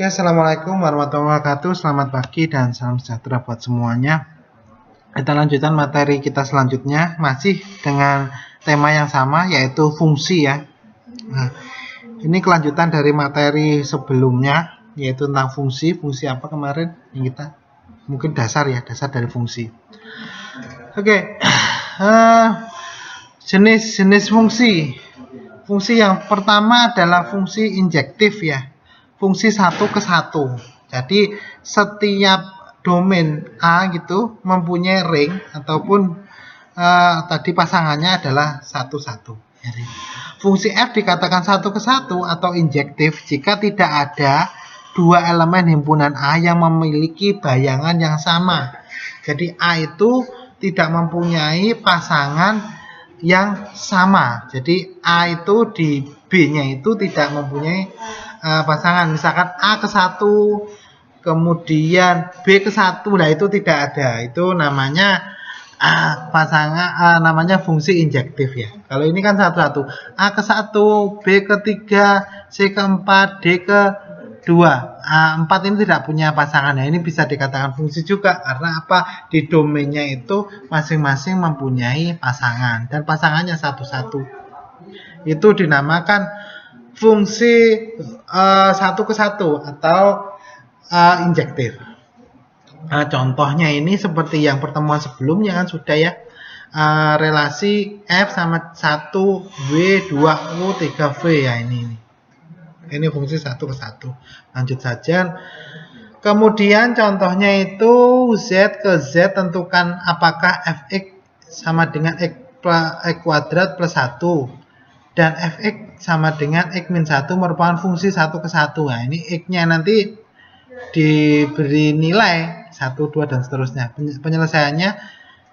Oke, assalamualaikum warahmatullahi wabarakatuh. Selamat pagi dan salam sejahtera buat semuanya. Kita lanjutkan materi kita selanjutnya, masih dengan tema yang sama, yaitu fungsi ya. Nah, ini kelanjutan dari materi sebelumnya, yaitu tentang fungsi. Fungsi apa kemarin yang kita mungkin dasar ya, dasar dari fungsi. Oke, jenis-jenis fungsi. Fungsi yang pertama adalah fungsi injektif ya. Fungsi satu ke satu. Jadi setiap domain A gitu mempunyai ring ataupun tadi pasangannya adalah satu-satu. Fungsi F dikatakan satu ke satu atau injektif jika tidak ada dua elemen himpunan A yang memiliki bayangan yang sama. Jadi A itu tidak mempunyai pasangan yang sama. Jadi A itu di B-nya itu tidak mempunyai pasangan. Misalkan A ke 1, kemudian B ke 1, nah itu tidak ada. Itu namanya pasangan, namanya fungsi injektif ya. Kalau ini kan satu-satu. A ke 1, B ke 3, C ke 4, D ke 2. 4 ini tidak punya pasangan. Nah, ini bisa dikatakan fungsi juga karena apa? Di domainnya itu masing-masing mempunyai pasangan dan pasangannya satu-satu. Itu dinamakan fungsi satu ke satu atau injektif. Contohnya ini seperti yang pertemuan sebelumnya kan sudah ya. Relasi F sama 1W 2U 3V ya ini. Ini fungsi satu ke satu. Lanjut saja. Kemudian contohnya itu Z ke Z, tentukan apakah Fx sama dengan X kuadrat plus 1 dan Fx sama dengan X min 1 merupakan fungsi satu ke satu. Nah, ini X-nya nanti diberi nilai 1, 2 dan seterusnya. Penyelesaiannya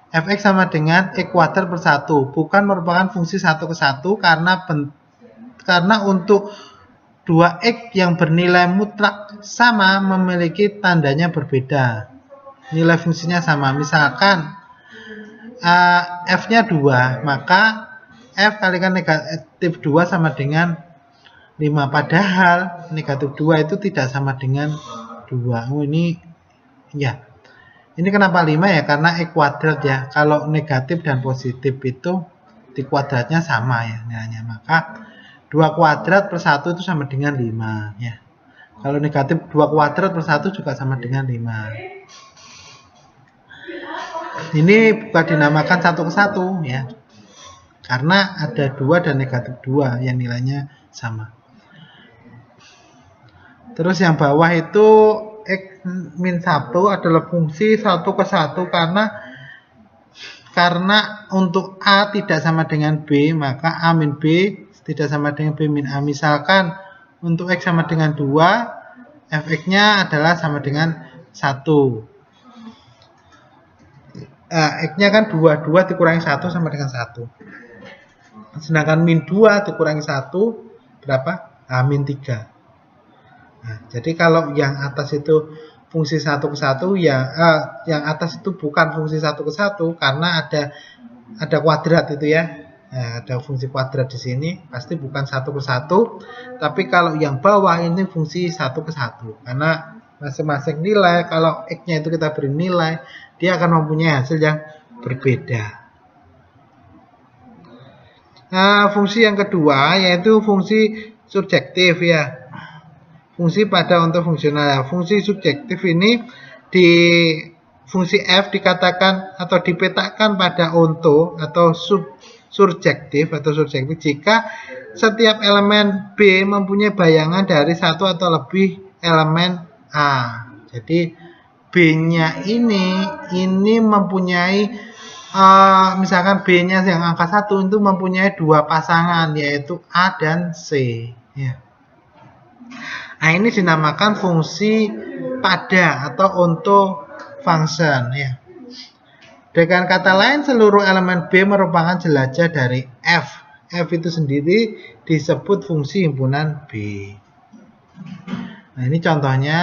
Fx sama dengan X kuadrat plus 1 bukan merupakan fungsi satu ke satu karena untuk 2x yang bernilai mutlak sama memiliki tandanya berbeda. Nilai fungsinya sama. Misalkan f-nya 2, maka f kalikan negatif 2 sama dengan 5. Padahal negatif 2 itu tidak sama dengan 2. Ini ya. Ini kenapa 5 ya? Karena x kuadrat ya. Kalau negatif dan positif itu di kuadratnya sama ya nilainya. Maka 2 kuadrat per 1 itu sama dengan 5 ya. Kalau negatif 2 kuadrat per 1 juga sama dengan 5. Ini bukan dinamakan satu ke satu ya. Karena ada 2 dan negatif 2 yang nilainya sama. Terus yang bawah itu X min 1 adalah fungsi satu ke satu karena untuk A tidak sama dengan B, maka A min B tidak sama dengan B min A. Misalkan untuk X sama dengan 2, Fx-nya adalah sama dengan 1. X-nya kan 2 dikurangi 1 sama dengan 1. Sedangkan min 2 dikurangi 1 berapa? Min 3. Nah, jadi kalau yang atas itu fungsi satu ke satu ya, yang atas itu bukan fungsi satu ke satu karena ada kuadrat itu ya. Nah, ada fungsi kuadrat di sini pasti bukan satu ke satu, tapi kalau yang bawah ini fungsi satu ke satu karena masing-masing nilai, kalau x-nya itu kita beri nilai, dia akan mempunyai hasil yang berbeda. Nah, fungsi yang kedua yaitu fungsi subjektif ya. Fungsi pada onto fungsional. Fungsi subjektif ini di fungsi F dikatakan atau dipetakan pada onto atau surjektif jika setiap elemen B mempunyai bayangan dari satu atau lebih elemen A. Jadi B-nya ini mempunyai misalkan B-nya yang angka 1 itu mempunyai dua pasangan yaitu A dan C ya. Nah, ini dinamakan fungsi pada atau onto function ya. Dengan kata lain, seluruh elemen B merupakan jelajah dari F. F itu sendiri disebut fungsi himpunan B. Nah, ini contohnya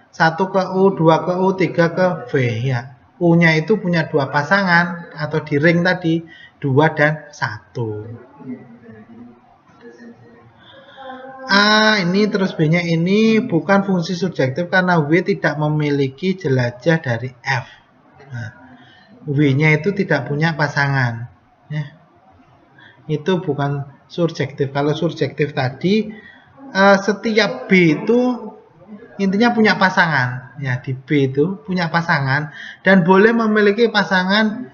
1 ke U, 2 ke U, 3 ke V ya. U-nya itu punya dua pasangan atau di ring tadi 2 dan 1. A ini terus B-nya ini bukan fungsi surjektif karena W tidak memiliki jelajah dari F. Nah, W-nya itu tidak punya pasangan. Ya. Itu bukan surjektif. Kalau surjektif tadi, setiap B itu intinya punya pasangan. Ya, di B itu punya pasangan dan boleh memiliki pasangan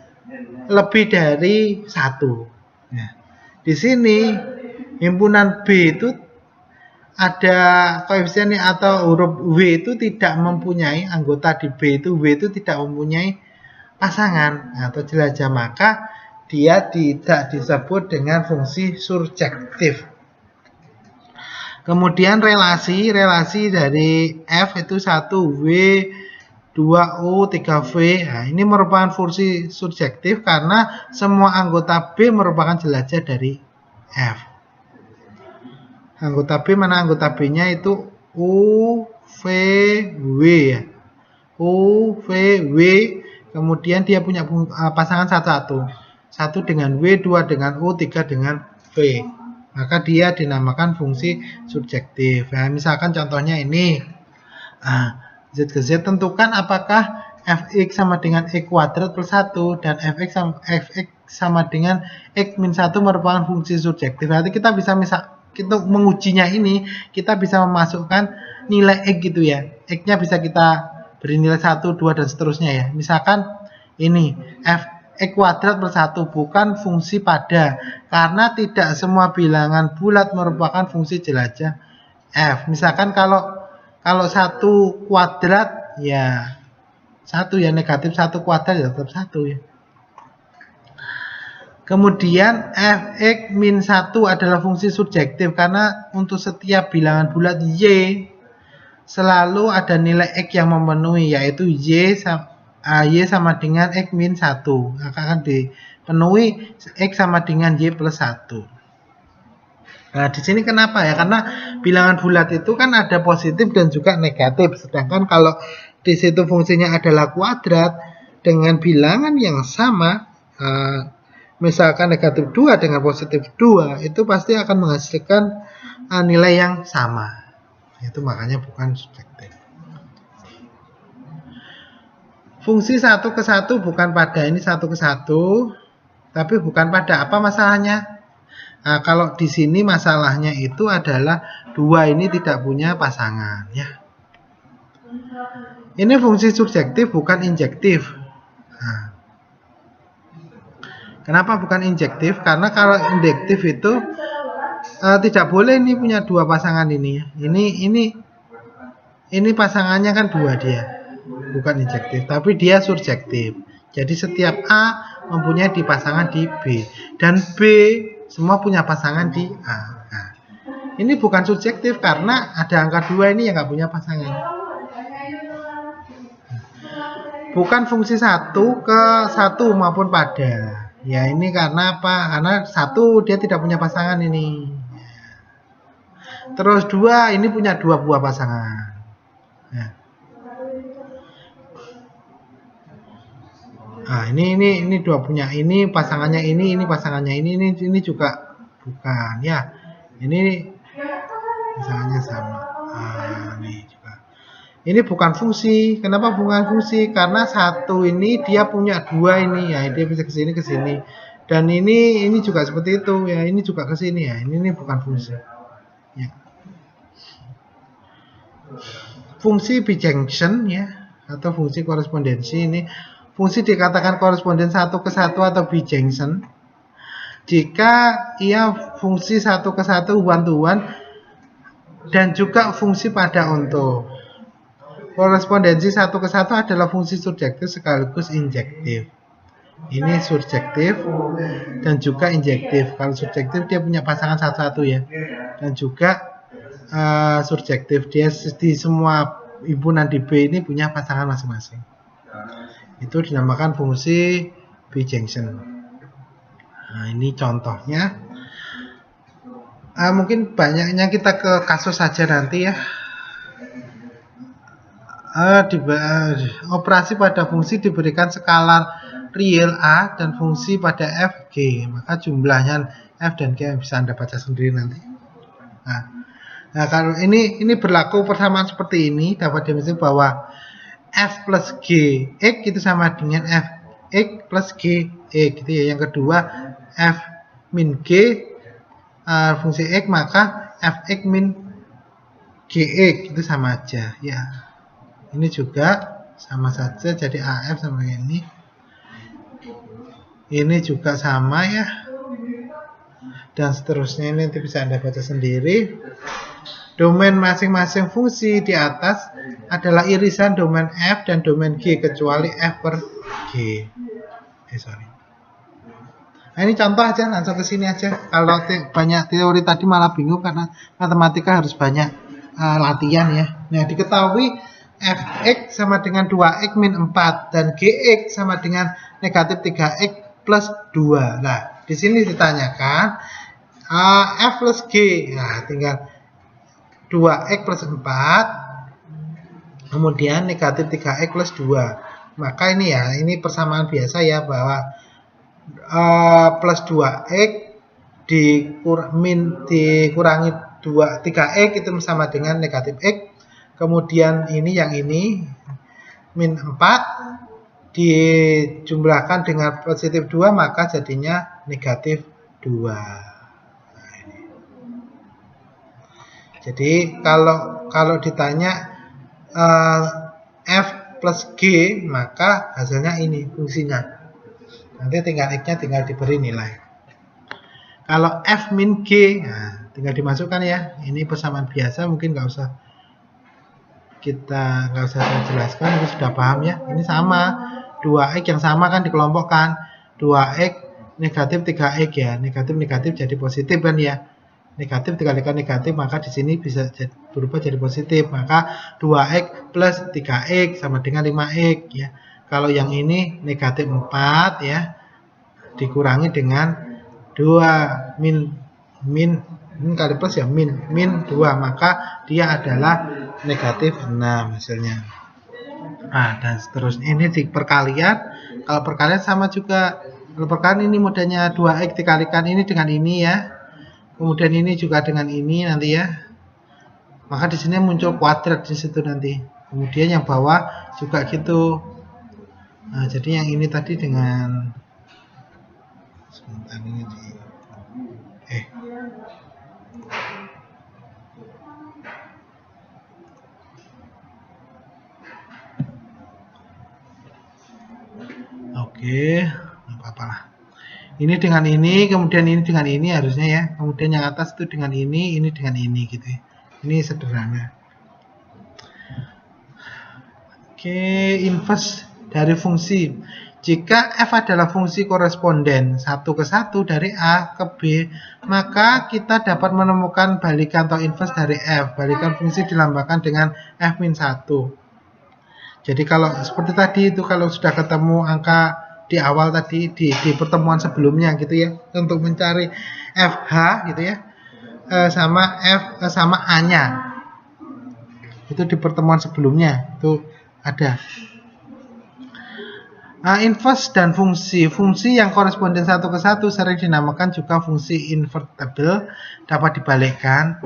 lebih dari satu. Ya. Di sini himpunan B itu ada koefisien atau huruf W itu tidak mempunyai anggota di B itu W itu tidak mempunyai pasangan atau jelajah, maka dia tidak disebut dengan fungsi surjektif. Kemudian relasi dari F itu 1W 2U 3V. Nah, ini merupakan fungsi surjektif karena semua anggota B merupakan jelajah dari F. Anggota B mana anggota B-nya itu U, V, W ya. U, V, W. Kemudian dia punya pasangan 1 dengan W, 2 dengan U, 3 dengan V. Maka dia dinamakan fungsi surjektif. Nah, misalkan contohnya ini. Z ke Z tentukan apakah Fx sama dengan X kuadrat plus 1 dan Fx sama dengan X min 1 merupakan fungsi surjektif. Berarti kita bisa kita mengujinya ini, kita bisa memasukkan nilai X gitu ya. X-nya bisa kita beri nilai 1, 2, dan seterusnya ya. Misalkan ini, X kuadrat plus 1 bukan fungsi pada, karena tidak semua bilangan bulat merupakan fungsi jelajah F. Misalkan kalau 1 kuadrat, ya 1 ya, negatif 1 kuadrat ya tetap 1 ya. Kemudian Fx min 1 adalah fungsi surjektif karena untuk setiap bilangan bulat Y selalu ada nilai X yang memenuhi, yaitu Y sama dengan X min 1. Akan dipenuhi X sama dengan Y plus 1. Nah, di sini kenapa ya? Karena bilangan bulat itu kan ada positif dan juga negatif. Sedangkan kalau di situ fungsinya adalah kuadrat dengan bilangan yang sama, misalkan negatif 2 dengan positif 2, itu pasti akan menghasilkan nilai yang sama. Itu makanya bukan subjektif. Fungsi 1 ke 1 bukan pada, ini 1 ke 1, tapi bukan pada. Apa masalahnya? Nah, kalau di sini masalahnya itu adalah 2 ini tidak punya pasangan ya. Ini fungsi subjektif bukan injektif. Nah, kenapa bukan injektif? Karena kalau injektif itu tidak boleh ini punya 2 pasangan ini ya. Ini pasangannya kan 2 dia. Bukan injektif, tapi dia surjektif. Jadi setiap A mempunyai di pasangan di B dan B semua punya pasangan di A. Nah, ini bukan subjektif karena ada angka 2 ini yang nggak punya pasangan. Bukan fungsi 1 ke 1 maupun pada. Ya ini karena apa? Karena 1 dia tidak punya pasangan ini. Terus 2 ini punya 2 buah pasangan. Ya. Nah, ini 2 punya, ini pasangannya ini pasangannya ini juga bukan ya. Ini pasangannya sama. Ini juga. Ini bukan fungsi. Kenapa bukan fungsi? Karena 1 ini dia punya 2 ini ya, dia bisa ke sini ke sini. Dan ini juga seperti itu ya, ini juga ke sini ya. Ini bukan fungsi. Ya. Fungsi bijunction ya atau fungsi korespondensi ini. Fungsi dikatakan koresponden 1 ke 1 atau bijunction jika ia fungsi 1 ke 1 one to one dan juga fungsi pada onto. Korespondensi 1 ke 1 adalah fungsi surjektif sekaligus injektif. Ini surjektif dan juga injektif. Kalau surjektif dia punya pasangan 1-1 ya. Dan juga surjektif dia di semua himpunan di B ini punya pasangan masing-masing. Itu dinamakan fungsi bijunction. Nah, ini contohnya. Mungkin banyaknya kita ke kasus saja nanti ya. Operasi pada fungsi diberikan skala real A dan fungsi pada F G, maka jumlahnya F dan G, bisa Anda baca sendiri nanti. Nah kalau ini berlaku persamaan seperti ini, dapat didefinisikan bahwa F plus G X itu sama dengan F X plus G X gitu ya. Yang kedua F min G fungsi X, maka Fx min Gx itu sama aja ya. Ini juga sama saja, jadi AF sama ini. Ini juga sama ya. Dan seterusnya, ini nanti bisa Anda baca sendiri. Domain masing-masing fungsi di atas adalah irisan domain F dan domain G kecuali F per G. Nah, ini contoh aja, langsung ke sini aja. Kalau banyak teori tadi malah bingung karena matematika harus banyak latihan ya. Nah, diketahui Fx sama dengan 2x min 4 dan Gx sama dengan negatif 3x plus 2. Nah, di sini ditanyakan F plus G. Nah, tinggal 2x plus 4 kemudian negatif 3x plus 2. Maka ini ya, ini persamaan biasa ya, bahwa plus 2x dikurangi 3x itu sama dengan negatif x. Kemudian ini yang ini min 4 dijumlahkan dengan positif 2, maka jadinya negatif 2. Nah, ini. Jadi kalau ditanya F plus G, maka hasilnya ini fungsinya. Nanti tinggal X-nya tinggal diberi nilai. Kalau F min G, nah, tinggal dimasukkan ya. Ini persamaan biasa, mungkin nggak usah saya jelaskan, itu sudah paham ya. Ini sama, 2X yang sama kan dikelompokkan. 2X negatif 3X ya. Negatif jadi positif kan ya. Negatif dikalikan negatif, maka di sini bisa berubah jadi positif. Maka 2X plus 3X sama dengan 5X ya. Kalau yang ini negatif 4 ya, dikurangi dengan 2 min kali plus ya, min 2, maka dia adalah negatif 6 hasilnya. Nah, dan seterusnya ini di perkalian. Kalau perkalian sama juga. Kalau perkalian ini modalnya 2x dikalikan ini dengan ini ya. Kemudian ini juga dengan ini nanti ya. Maka di sini muncul kuadrat di situ nanti. Kemudian yang bawah juga gitu. Nah, jadi yang ini tadi dengan sebentar ini di Oke, apa-apa lah. Ini dengan ini, kemudian ini dengan ini harusnya ya. Kemudian yang atas itu dengan ini dengan ini gitu ya. Ini sederhana. Oke, inverse dari fungsi. Jika f adalah fungsi koresponden 1 ke 1 dari A ke B, maka kita dapat menemukan balikan atau inverse dari f. Balikan fungsi dilambangkan dengan f-1. Jadi kalau seperti tadi itu, kalau sudah ketemu angka di awal tadi, di pertemuan sebelumnya gitu ya, untuk mencari FH gitu ya, sama A-nya. Itu di pertemuan sebelumnya, itu ada. Inverse dan fungsi. Fungsi yang koresponden 1 ke 1 sering dinamakan juga fungsi invertible, dapat dibalikkan.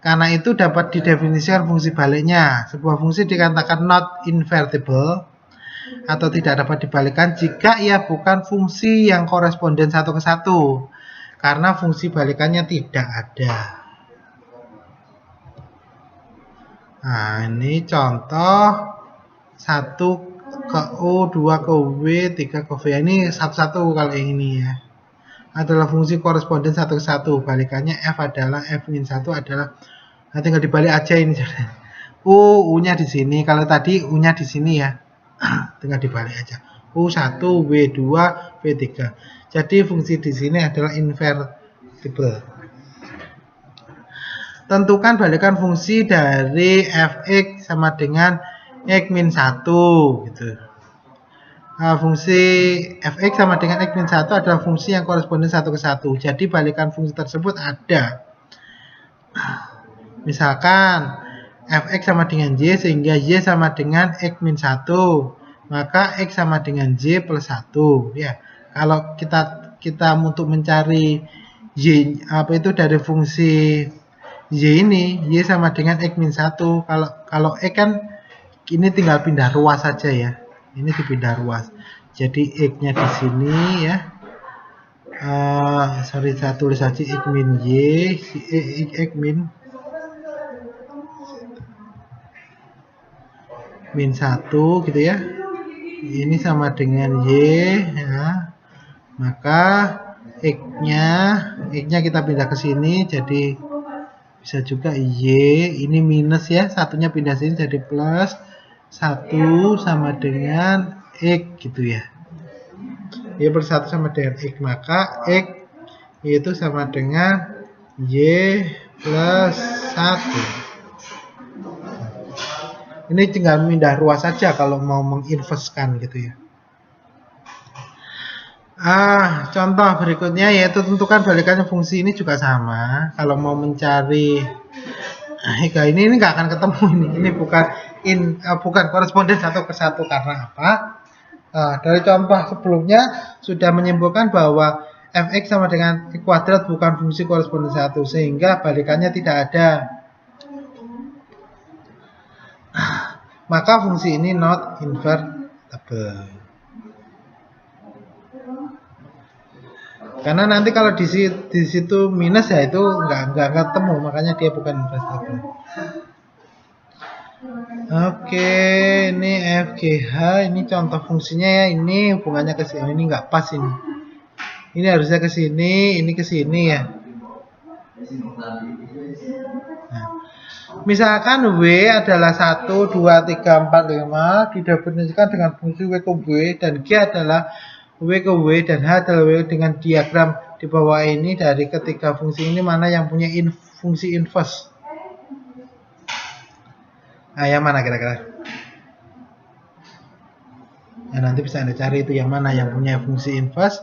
Karena itu dapat didefinisikan fungsi baliknya. Sebuah fungsi dikatakan not invertible atau tidak dapat dibalikkan jika ia bukan fungsi yang koresponden 1 ke 1. Karena fungsi balikannya tidak ada. Nah, ini contoh 1 ke U, 2 ke W, 3 ke V. Ini satu-satu kalau yang ini ya. Adalah fungsi koresponden 1 ke 1. Balikannya F adalah F-1 adalah, nah tinggal dibalik aja ini. U-nya di sini. Kalau tadi U-nya di sini ya. Tinggal dibalik aja. U1, W2, V3. Jadi fungsi di sini adalah invertible. Tentukan balikan fungsi dari Fx sama dengan X-1 gitu. Fungsi Fx sama dengan X-1 adalah fungsi yang koresponden 1 ke 1. Jadi balikan fungsi tersebut ada. Misalkan Fx sama dengan Y sehingga Y sama dengan X-1. Maka X sama dengan Y plus 1 ya. Kalau kita untuk mencari Y apa itu dari fungsi Y ini, Y sama dengan X min 1. Kalau X kan ini tinggal pindah ruas saja ya. Ini dipindah ruas. Jadi X-nya di sini ya. Sorry, saya tulis saja X min Y, X min 1 gitu ya. Ini sama dengan Y ya. Maka X-nya kita pindah ke sini, jadi bisa juga Y ini minus ya, satunya pindah sini jadi plus, 1 sama dengan X gitu ya. Y per 1 sama dengan X, maka X itu sama dengan Y plus 1. Ini tinggal pindah ruas saja kalau mau menginverskan gitu ya. Contoh berikutnya yaitu tentukan balikannya fungsi. Ini juga sama. Kalau mau mencari ini nggak akan ketemu ini. Ini bukan koresponden satu ke satu karena apa? Dari contoh sebelumnya sudah menyimpulkan bahwa fx sama dengan x kuadrat bukan fungsi koresponden satu sehingga balikannya tidak ada. Maka fungsi ini not invertible. Karena nanti kalau di situ minus ya itu nggak ketemu, makanya dia bukan invertible. Oke, ini FGH, ini contoh fungsinya ya, ini hubungannya ke sini, ini nggak pas ini. Ini harusnya ke sini, ini ke sini ya. Nah, misalkan W adalah 1, 2, 3, 4, 5 didefinisikan dengan fungsi W ke W dan G adalah W ke W dan H adalah W dengan diagram di bawah ini. Dari ketiga fungsi ini mana yang punya fungsi inverse? Yang mana kira-kira? Nanti bisa Anda cari itu yang mana yang punya fungsi inverse.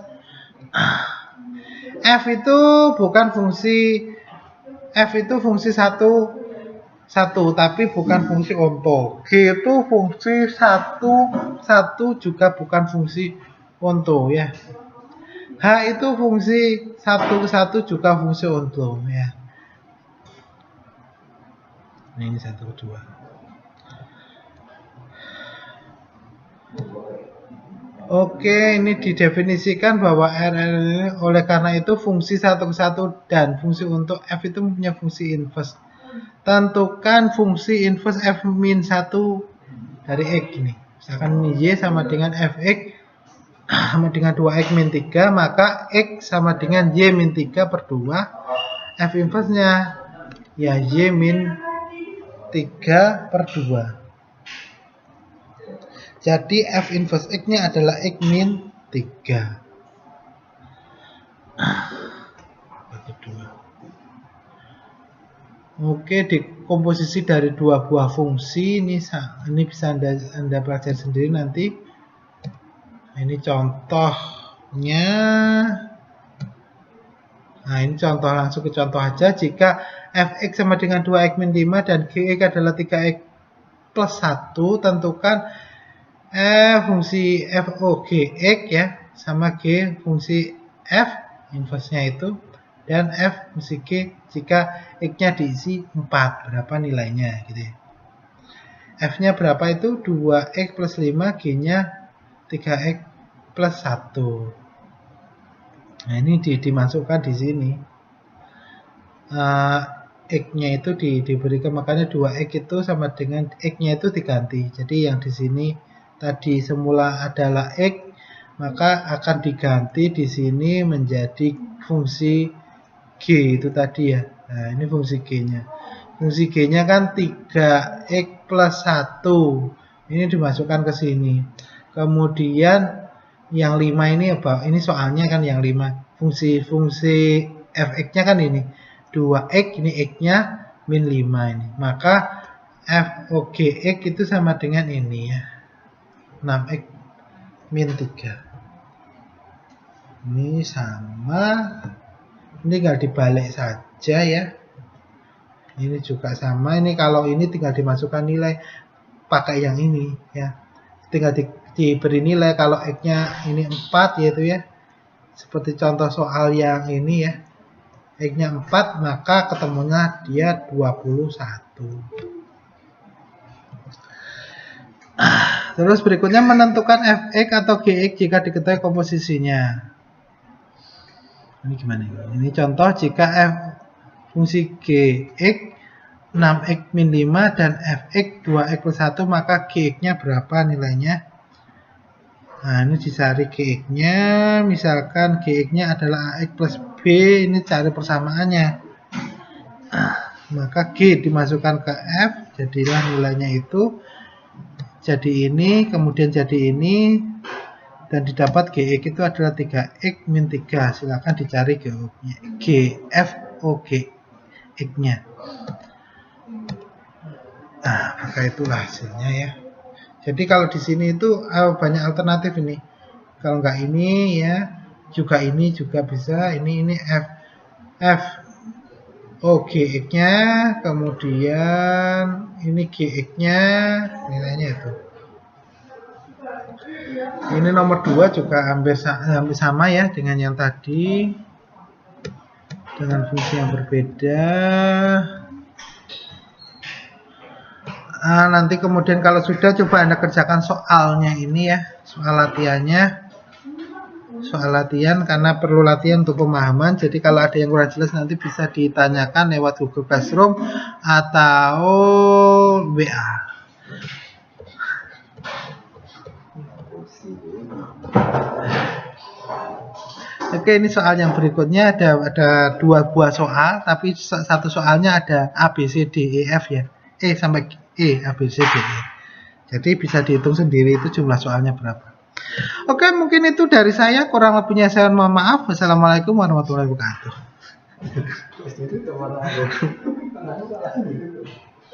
F itu bukan fungsi satu tapi bukan fungsi onto. G itu fungsi satu juga bukan fungsi onto ya. H itu fungsi satu juga fungsi onto ya. Nah, ini 1, 2. Oke, ini didefinisikan bahwa RL ini oleh karena itu fungsi 1 ke 1 dan fungsi untuk F itu punya fungsi inverse. Tentukan fungsi inverse F min 1 dari X ini. Misalkan Y sama dengan Fx sama dengan 2X min 3, maka X sama dengan Y min 3 per 2. F inverse-nya ya Y min 3 per 2. Jadi F inverse X-nya adalah X min 3. Oke, dikomposisi dari dua buah fungsi ini bisa Anda pelajari sendiri nanti. Ini contohnya. Nah, ini contoh, langsung ke contoh aja. Jika fx sama dengan 2x min 5 dan gx adalah 3x plus 1, tentukan fungsi f gx ya sama g fungsi f inverse-nya itu dan f fungsi g jika x-nya diisi 4, berapa nilainya gitu ya. F-nya berapa itu 2x plus 5, g-nya 3x plus 1. Nah, ini dimasukkan di sini. X-nya itu diberikan, makanya 2x itu sama dengan X-nya itu diganti. Jadi yang di sini tadi semula adalah X, maka akan diganti di sini menjadi fungsi G itu tadi ya. Nah, ini fungsi G-nya. Fungsi G-nya kan 3x plus 1. Ini dimasukkan ke sini. Kemudian yang 5 ini apa? Ini soalnya kan yang 5. Fungsi fx-nya kan ini 2x, ini x-nya min 5 ini. Maka f(gx) itu sama dengan ini ya. 6x min 3. Ini sama. Ini tinggal dibalik saja ya. Ini juga sama. Ini kalau ini tinggal dimasukkan nilai pakai yang ini ya. Tinggal diberi nilai kalau x-nya ini 4 yaitu ya. Seperti contoh soal yang ini ya. X-nya 4, maka ketemunya dia 21. Terus berikutnya menentukan fx atau gx jika diketahui komposisinya. Ini gimana? Ini contoh jika fungsi gx 6x min 5 dan fx 2x plus 1, maka gx-nya berapa nilainya? Nah, ini dicari gx-nya. Misalkan gx-nya adalah ax plus b, ini cari persamaannya. Maka g dimasukkan ke f, jadilah nilainya itu jadi ini, kemudian jadi ini, dan didapat gx itu adalah 3x min 3. Silakan dicari gx-nya. Nah, maka itulah hasilnya ya. Jadi kalau di sini itu banyak alternatif ini. Kalau nggak ini ya, ini juga bisa. Ini f gx-nya, kemudian ini gx-nya, nilainya itu. Ini nomor 2 juga hampir sama ya dengan yang tadi, dengan fungsi yang berbeda. Nanti kemudian kalau sudah, coba Anda kerjakan soalnya ini ya, soal latihannya. Soal latihan, karena perlu latihan untuk pemahaman. Jadi kalau ada yang kurang jelas nanti bisa ditanyakan lewat Google Classroom atau WA. Oke, ini soal yang berikutnya ada 2 buah soal, tapi satu soalnya ada A, B, C, D, E, F ya. E sampai E, A, B, C, D, E. Jadi bisa dihitung sendiri itu jumlah soalnya berapa. Oke, mungkin itu dari saya. Kurang lebihnya saya mohon maaf. Wassalamualaikum warahmatullahi wabarakatuh.